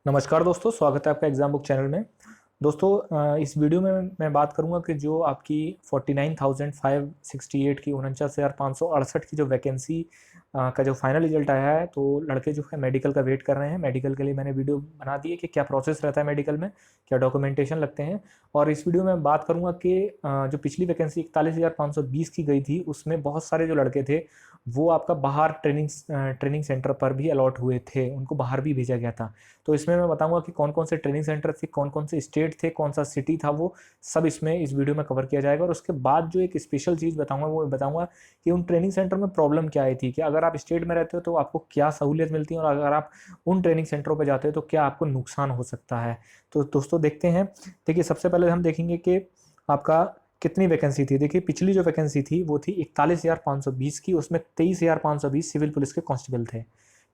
नमस्कार दोस्तों, स्वागत है आपका एग्जाम बुक चैनल में। दोस्तों, इस वीडियो में मैं बात करूंगा कि जो आपकी 49,568 की 49,568 की जो वैकेंसी का जो फाइनल रिजल्ट आया है, तो लड़के जो है मेडिकल का वेट कर रहे हैं। मेडिकल के लिए मैंने वीडियो बना दी है कि क्या प्रोसेस रहता है मेडिकल में, क्या डॉक्यूमेंटेशन लगते हैं। और इस वीडियो में बात करूंगा कि जो पिछली वैकेंसी 41,520 की गई थी, उसमें बहुत सारे जो लड़के थे वो आपका बाहर ट्रेनिंग सेंटर पर भी अलॉट हुए थे, उनको बाहर भी भेजा गया था। तो इसमें मैं बताऊंगा कि कौन कौन से ट्रेनिंग सेंटर थे, कौन कौन से स्टेट थे, कौन सा सिटी था, वो सब इसमें इस वीडियो में कवर किया जाएगा। और उसके बाद जो एक स्पेशल चीज़ बताऊंगा वो बताऊंगा कि उन ट्रेनिंग सेंटर में प्रॉब्लम क्या आई थी, कि अगर आप स्टेट में रहते हो तो आपको क्या सहूलियत मिलती है, और अगर आप उन ट्रेनिंग सेंटरों पर जाते हो तो क्या आपको नुकसान हो सकता है। तो दोस्तों देखते हैं। देखिए, सबसे पहले हम देखेंगे कि आपका कितनी वैकेंसी थी। देखिए, पिछली जो वैकेंसी थी वो थी 41,520 की, उसमें 23,520 सिविल पुलिस के कांस्टेबल थे।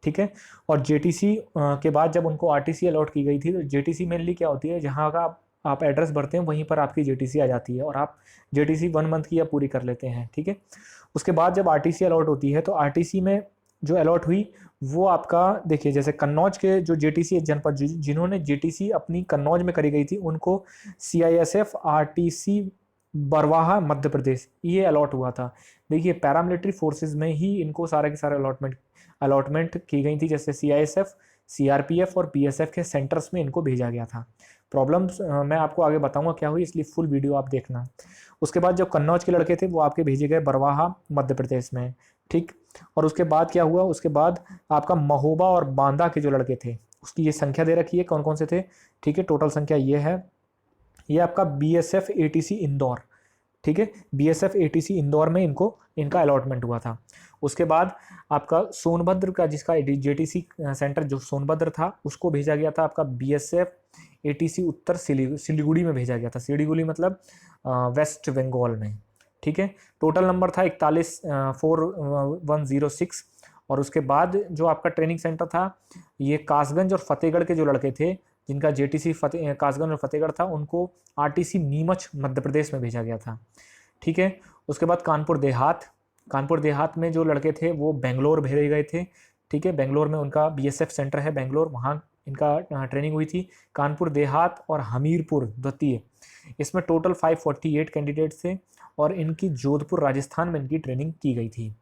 ठीक है। और जेटीसी के बाद जब उनको आरटीसी अलॉट की गई थी, तो जेटीसी मेनली क्या होती है, जहाँ का आप एड्रेस भरते हैं वहीं पर आपकी जेटीसी आ जाती है, और आप जेटीसी 1 मंथ की आप पूरी कर लेते हैं। ठीक है। उसके बाद जब आरटीसी अलॉट होती है, तो आरटीसी में जो अलॉट हुई वो आपका, देखिए, जैसे कन्नौज के जो जेटीसी जनपद जिन्होंने जेटीसी अपनी कन्नौज में करी गई थी, उनको सीआईएसएफ आरटीसी बरवाहा मध्य प्रदेश ये अलॉट हुआ था। देखिए, पैरामिलिट्री फोर्सेज में ही इनको सारे के सारे अलॉटमेंट की गई थी, जैसे सीआईएसएफ, सीआरपीएफ और बीएसएफ के सेंटर्स में इनको भेजा गया था। प्रॉब्लम्स मैं आपको आगे बताऊंगा क्या हुई, इसलिए फुल वीडियो आप देखना। उसके बाद जो कन्नौज के लड़के थे वो आपके भेजे गए बरवाहा मध्य प्रदेश में। ठीक। और उसके बाद क्या हुआ, उसके बाद आपका महोबा और बांदा के जो लड़के थे, उसकी ये संख्या दे रखी है कौन कौन से थे। ठीक है, टोटल संख्या ये है। ये आपका बीएसएफ एटीसी इंदौर। ठीक है, बीएसएफ एटीसी इंदौर में इनका अलॉटमेंट हुआ था। उसके बाद आपका सोनभद्र का, जिसका जेटीसी सेंटर जो सोनभद्र था, उसको भेजा गया था आपका बीएसएफ एटीसी उत्तर सिलीगुड़ी में भेजा गया था। सिलीगुड़ी मतलब वेस्ट बंगाल में। ठीक है। टोटल नंबर था 41,4106। और उसके बाद जो आपका ट्रेनिंग सेंटर था, ये कासगंज और फतेहगढ़ के जो लड़के थे, जिनका जेटीसी कासगंज और फतेहगढ़ था, उनको आरटीसी नीमच मध्य प्रदेश में भेजा गया था। ठीक है। उसके बाद कानपुर देहात में जो लड़के थे वो बेंगलोर भेजे गए थे। ठीक है, बेंगलोर में उनका बीएसएफ सेंटर है बेंगलोर, वहाँ इनका ट्रेनिंग हुई थी। कानपुर देहात और हमीरपुर द्वितीय, इसमें टोटल 548 कैंडिडेट थे, और इनकी जोधपुर राजस्थान में इनकी ट्रेनिंग की गई थी।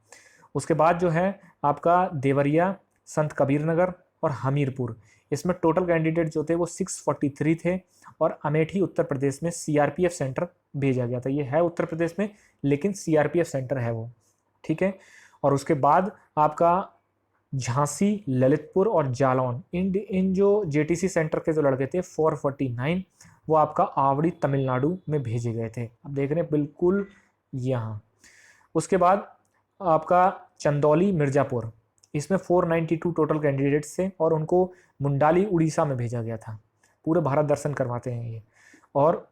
उसके बाद जो है आपका देवरिया, संत कबीर नगर और हमीरपुर, इसमें टोटल कैंडिडेट जो थे वो 643 थे। और अमेठी उत्तर प्रदेश में सीआरपीएफ सेंटर भेजा गया था। ये है उत्तर प्रदेश में, लेकिन सीआरपीएफ सेंटर है वो। ठीक है। और उसके बाद आपका झांसी, ललितपुर और जालौन, इन जो जेटीसी सेंटर के जो लड़के थे 449, वो आपका आवड़ी तमिलनाडु में भेजे गए थे। अब देख रहे हैं बिल्कुल यहाँ। उसके बाद आपका चंदौली, मिर्जापुर, इसमें 492 टोटल कैंडिडेट्स थे, और उनको मुंडाली उड़ीसा में भेजा गया था। पूरे भारत दर्शन करवाते हैं ये। और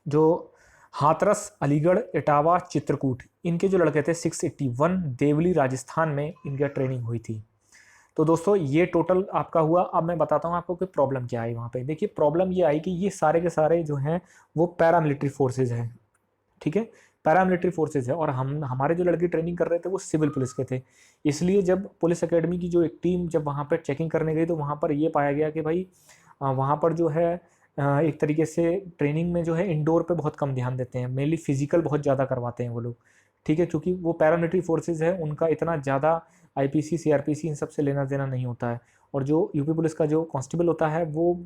जो हाथरस, अलीगढ़, इटावा, चित्रकूट, इनके जो लड़के थे 681, देवली राजस्थान में इनका ट्रेनिंग हुई थी। तो दोस्तों ये टोटल आपका हुआ। अब मैं बताता हूँ आपको कि प्रॉब्लम क्या आई वहाँ पे। देखिए, प्रॉब्लम ये आई कि ये सारे के सारे जो हैं वो पैरामिलिट्री फोर्सेज हैं। ठीक है, पैरामिलिट्री फोर्सेज है, और हमारे जो लड़के ट्रेनिंग कर रहे थे वो सिविल पुलिस के थे। इसलिए जब पुलिस एकेडमी की जो एक टीम जब वहाँ पर चेकिंग करने गई, तो वहाँ पर ये पाया गया कि भाई वहाँ पर जो है एक तरीके से ट्रेनिंग में जो है इंडोर पे बहुत कम ध्यान देते हैं, मेनली फिजिकल बहुत ज़्यादा करवाते हैं वो लोग। ठीक है, क्योंकि वो पैरामिलिट्री फोर्सेज है, उनका इतना ज़्यादा आईपीसी सीआरपीसी इन सब से लेना देना नहीं होता है। और जो यूपी पुलिस का जो कांस्टेबल होता है, वो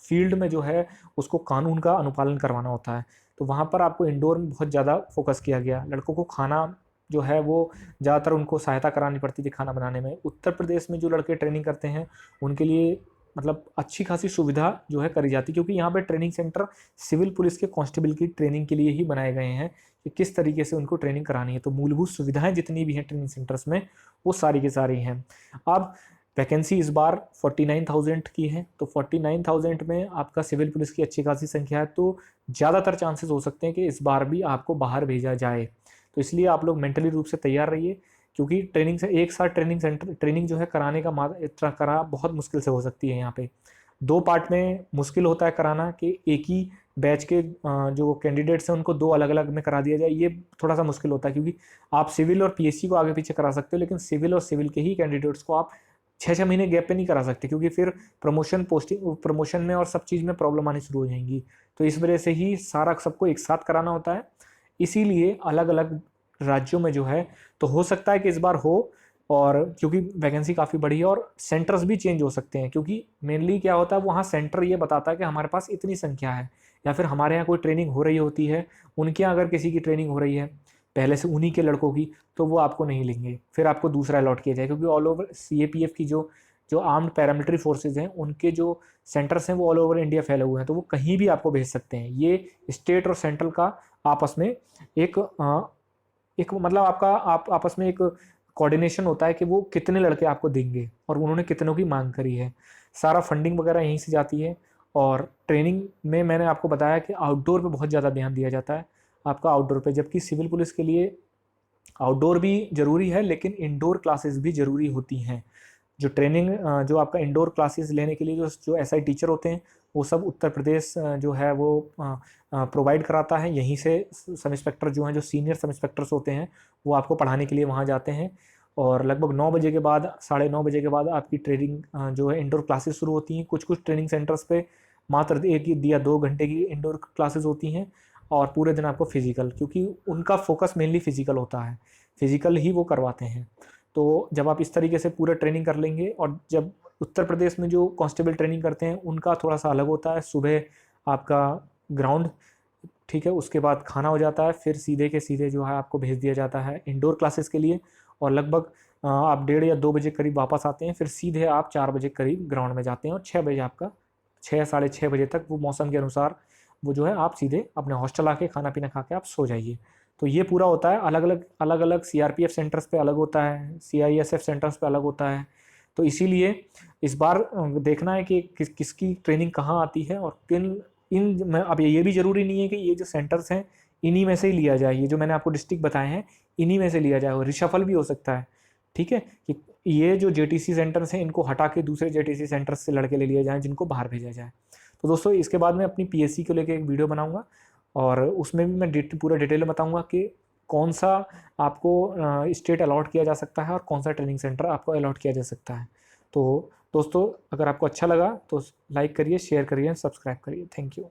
फील्ड में जो है उसको कानून का अनुपालन करवाना होता है। तो वहाँ पर आपको इंडोर में बहुत ज़्यादा फोकस किया गया। लड़कों को खाना जो है वो ज़्यादातर उनको सहायता करानी पड़ती थी खाना बनाने में। उत्तर प्रदेश में जो लड़के ट्रेनिंग करते हैं उनके लिए मतलब अच्छी खासी सुविधा जो है करी जाती है, क्योंकि यहाँ पे ट्रेनिंग सेंटर सिविल पुलिस के कांस्टेबल की ट्रेनिंग के लिए ही बनाए गए हैं कि किस तरीके से उनको ट्रेनिंग करानी है। तो मूलभूत सुविधाएं जितनी भी हैं ट्रेनिंग सेंटर्स में, वो सारी की सारी हैं। अब वैकेंसी इस बार 49,000 की है, तो 49,000 में आपका सिविल पुलिस की अच्छी खासी संख्या है, तो ज़्यादातर चांसेस हो सकते हैं कि इस बार भी आपको बाहर भेजा जाए। तो इसलिए आप लोग मेंटली रूप से तैयार रहिए, क्योंकि ट्रेनिंग से एक साथ ट्रेनिंग जो है कराने का इतना करा बहुत मुश्किल से हो सकती है। यहाँ पे 2 पार्ट में मुश्किल होता है कराना, कि एक ही बैच के जो कैंडिडेट्स हैं उनको 2 अलग अलग में करा दिया जाए, ये थोड़ा सा मुश्किल होता है। क्योंकि आप सिविल और पीएससी को आगे पीछे करा सकते हो, लेकिन सिविल और सिविल के ही कैंडिडेट्स को आप 6-6 महीने गैप पे नहीं करा सकते, क्योंकि फिर प्रमोशन में और सब चीज़ में प्रॉब्लम आनी शुरू हो जाएंगी। तो इस वजह से ही सारा सबको एक साथ कराना होता है। इसीलिए अलग अलग राज्यों में जो है, तो हो सकता है कि इस बार हो, और क्योंकि वैकेंसी काफ़ी बड़ी है और सेंटर्स भी चेंज हो सकते हैं, क्योंकि मेनली क्या होता है, वहाँ सेंटर ये बताता है कि हमारे पास इतनी संख्या है, या फिर हमारे यहाँ कोई ट्रेनिंग हो रही होती है, उनके यहाँ अगर किसी की ट्रेनिंग हो रही है पहले से उन्हीं के लड़कों की, तो वो आपको नहीं लेंगे, फिर आपको दूसरा अलॉट किया जाए, क्योंकि ऑल ओवर CAPF की जो जो आर्म्ड पैरामिलिट्री फोर्सेज हैं, उनके जो सेंटर्स हैं वो ऑल ओवर इंडिया फैले हुए हैं, तो वो कहीं भी आपको भेज सकते हैं। ये स्टेट और सेंट्रल का आपस में एक एक मतलब आपका आप आपस में एक कोऑर्डिनेशन होता है कि वो कितने लड़के आपको देंगे और उन्होंने कितनों की मांग करी है। सारा फंडिंग वगैरह यहीं से जाती है। और ट्रेनिंग में मैंने आपको बताया कि आउटडोर पे बहुत ज़्यादा ध्यान दिया जाता है आपका, आउटडोर पे, जबकि सिविल पुलिस के लिए आउटडोर भी ज़रूरी है, लेकिन इंडोर क्लासेस भी ज़रूरी होती हैं। जो ट्रेनिंग जो आपका इंडोर क्लासेस लेने के लिए जो जो SI टीचर होते हैं, वो सब उत्तर प्रदेश जो है वो प्रोवाइड कराता है। यहीं से सब इंस्पेक्टर जो हैं, जो सीनियर सब इंस्पेक्टर्स होते हैं, वो आपको पढ़ाने के लिए वहाँ जाते हैं। और लगभग 9 बजे के बाद, 9:30 बजे के बाद आपकी ट्रेनिंग जो है इंडोर क्लासेस शुरू होती हैं। कुछ कुछ ट्रेनिंग सेंटर्स पे मात्र 1 या 2 घंटे की इंडोर क्लासेस होती हैं, और पूरे दिन आपको फिजिकल, क्योंकि उनका फोकस मेनली फिजिकल होता है, फिजिकल ही वो करवाते हैं। तो जब आप इस तरीके से पूरा ट्रेनिंग कर लेंगे, और जब उत्तर प्रदेश में जो कांस्टेबल ट्रेनिंग करते हैं उनका थोड़ा सा अलग होता है। सुबह आपका ग्राउंड, ठीक है, उसके बाद खाना हो जाता है, फिर सीधे के सीधे जो है आपको भेज दिया जाता है इंडोर क्लासेस के लिए। और लगभग आप 1:30 या 2 बजे करीब वापस आते हैं, फिर सीधे आप 4 बजे करीब ग्राउंड में जाते हैं, और 6 बजे आपका 6 साढ़े 6 बजे तक वो मौसम के अनुसार वो जो है आप सीधे अपने हॉस्टल आके खाना पीना खा के आप सो जाइए। तो ये पूरा होता है। अलग अलग CRPF सेंटर्स पे अलग होता है, CISF सेंटर्स पे अलग होता है। तो इसीलिए इस बार देखना है कि किसकी ट्रेनिंग कहाँ आती है, और किन इन में। अब ये भी ज़रूरी नहीं है कि ये जो सेंटर्स हैं इन्हीं में से ही लिया जाए, ये जो मैंने आपको डिस्ट्रिक्ट बताए हैं इन्हीं में से लिया जाए, और रिशफल भी हो सकता है, ठीक है, कि ये जो JTC सेंटर्स हैं इनको हटा के दूसरे JTC सेंटर्स से लड़के ले लिए जाएँ जिनको बाहर भेजा जाए। तो दोस्तों, इसके बाद मैं अपनी PSC को लेकर एक वीडियो बनाऊंगा, और उसमें भी मैं पूरा डिटेल में बताऊंगा कि कौन सा आपको स्टेट अलॉट किया जा सकता है और कौन सा ट्रेनिंग सेंटर आपको अलॉट किया जा सकता है। तो दोस्तों, अगर आपको अच्छा लगा तो लाइक करिए, शेयर करिए, सब्सक्राइब करिए। Thank you.